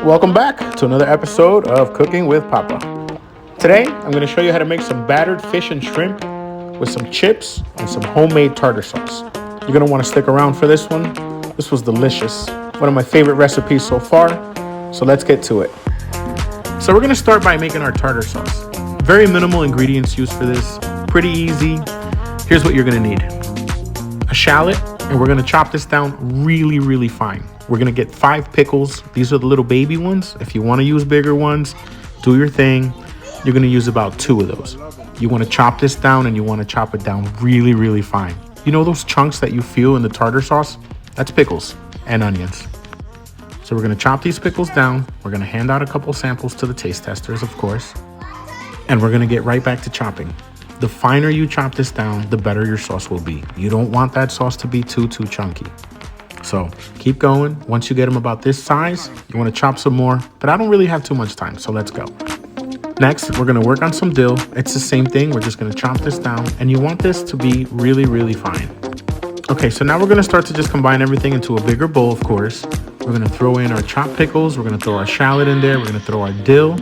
Welcome back to another episode of Cooking with Papa. Today, I'm going to show you how to make some battered fish and shrimp with some chips and some homemade tartar sauce. You're going to want to stick around for this one. This was delicious. One of my favorite recipes so far. So let's get to it. So we're going to start by making our tartar sauce. Very minimal ingredients used for this. Pretty easy. Here's what you're going to need. A shallot, and we're going to chop this down really fine. We're going to get 5 pickles. These are the little baby ones. If you want to use bigger ones, do your thing. You're going to use about 2 of those. You want to chop this down, and you want to chop it down really fine. You know those chunks that you feel in the tartar sauce? That's pickles and onions. So we're going to chop these pickles down. We're going to hand out a couple samples to the taste testers, of course. And we're going to get right back to chopping. The finer you chop this down, the better your sauce will be. You don't want that sauce to be too chunky. So keep going. Once you get them about this size, you want to chop some more, but I don't really have too much time, so let's go. Next, we're going to work on some dill. It's the same thing. We're just going to chop this down, and you want this to be really fine. Okay, so now we're going to start to just combine everything into a bigger bowl, of course. We're going to throw in our chopped pickles. We're going to throw our shallot in there. We're going to throw our dill.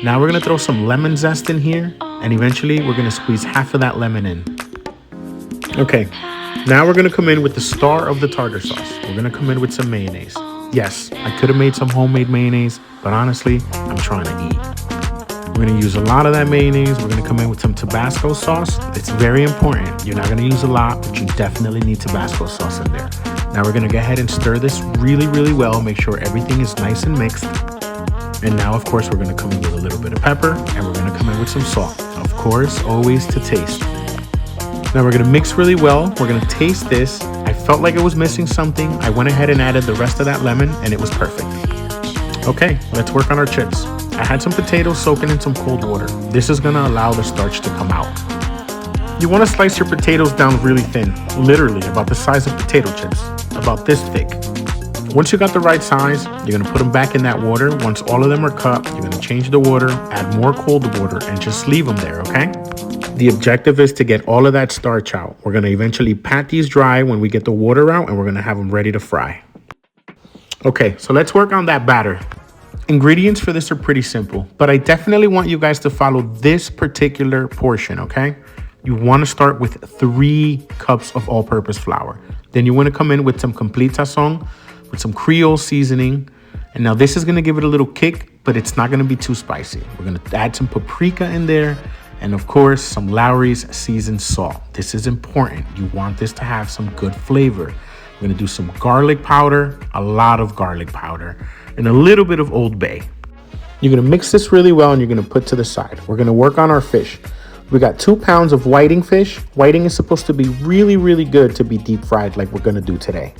Now we're going to throw some lemon zest in here, and eventually we're going to squeeze half of that lemon in. Okay. Now we're going to come in with the star of the tartar sauce. We're going to come in with some mayonnaise. Yes, I could have made some homemade mayonnaise, but honestly, I'm trying to eat. We're going to use a lot of that mayonnaise. We're going to come in with some Tabasco sauce. It's very important. You're not going to use a lot, but you definitely need Tabasco sauce in there. Now we're going to go ahead and stir this really well. Make sure everything is nice and mixed. And now, of course, we're going to come in with a little bit of pepper, and we're going to come in with some salt. Of course, always to taste. Now we're going to mix really well. We're going to taste this. I felt like it was missing something. I went ahead and added the rest of that lemon, and it was perfect. Okay, let's work on our chips. I had some potatoes soaking in some cold water. This is going to allow the starch to come out. You want to slice your potatoes down really thin, literally about the size of potato chips, about this thick. Once you got the right size, you're going to put them back in that water. Once all of them are cut, you're going to change the water, add more cold water, and just leave them there, okay? The objective is to get all of that starch out. We're going to eventually pat these dry when we get the water out, and we're going to have them ready to fry. Okay, so let's work on that batter. Ingredients for this are pretty simple, but I definitely want you guys to follow this particular portion, okay? You want to start with 3 cups of all-purpose flour. Then you want to come in with some complete sazon, with some Creole seasoning. And now this is going to give it a little kick, but it's not going to be too spicy. We're going to add some paprika in there. And of course, some Lawry's seasoned salt. This is important. You want this to have some good flavor. We're going to do some garlic powder, a lot of garlic powder, and a little bit of Old Bay. You're going to mix this really well, and you're going to put to the side. We're going to work on our fish. We got 2 pounds of whiting fish. Whiting is supposed to be really good to be deep fried like we're going to do today.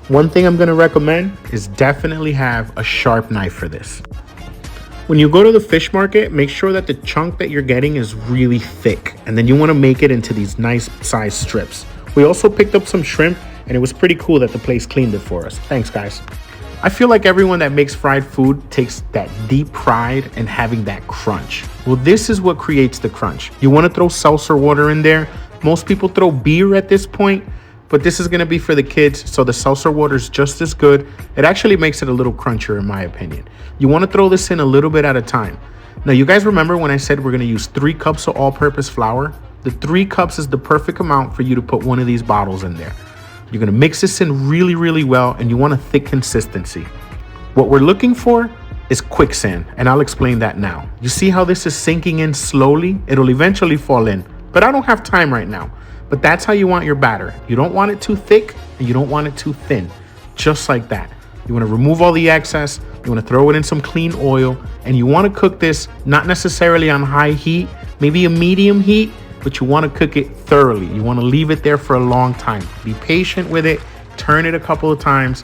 One thing I'm going to recommend is definitely have a sharp knife for this. When you go to the fish market, make sure that the chunk that you're getting is really thick, and then you want to make it into these nice sized strips. We also picked up some shrimp, and it was pretty cool that the place cleaned it for us. Thanks, guys. I feel like everyone that makes fried food takes that deep pride in having that crunch. Well, this is what creates the crunch. You want to throw seltzer water in there. Most people throw beer at this point, but this is going to be for the kids, so the seltzer water is just as good. It actually makes it a little crunchier, in my opinion. You want to throw this in a little bit at a time. Now, you guys remember when I said we're going to use 3 cups of all-purpose flour? The 3 cups is the perfect amount for you to put one of these bottles in there. You're going to mix this in really well, and you want a thick consistency. What we're looking for is quicksand, and I'll explain that now. You see how this is sinking in slowly? It'll eventually fall in, but I don't have time right now. But that's how you want your batter. You don't want it too thick, and you don't want it too thin. Just like that. You want to remove all the excess. You want to throw it in some clean oil, and you want to cook this not necessarily on high heat, maybe a medium heat, but you want to cook it thoroughly. You want to leave it there for a long time. Be patient with it. Turn it a couple of times.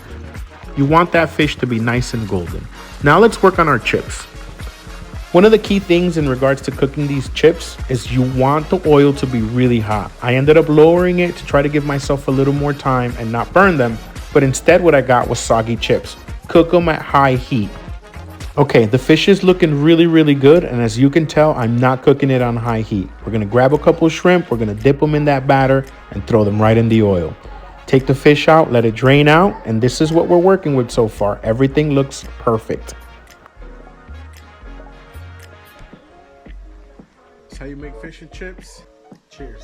You want that fish to be nice and golden. Now let's work on our chips. One of the key things in regards to cooking these chips is you want the oil to be really hot. I ended up lowering it to try to give myself a little more time and not burn them, but instead what I got was soggy chips. Cook them at high heat. Okay, the fish is looking really good, and as you can tell, I'm not cooking it on high heat. We're gonna grab a couple of shrimp, we're gonna dip them in that batter and throw them right in the oil. Take the fish out, let it drain out, and this is what we're working with so far. Everything looks perfect. That's how you make fish and chips. Cheers.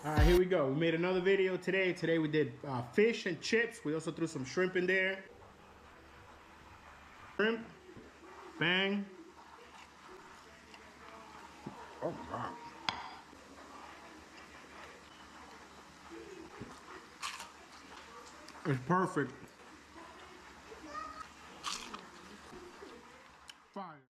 All right, here we go. We made another video today. Today we did fish and chips. We also threw some shrimp in there. Shrimp, bang. Oh, wow. It's perfect.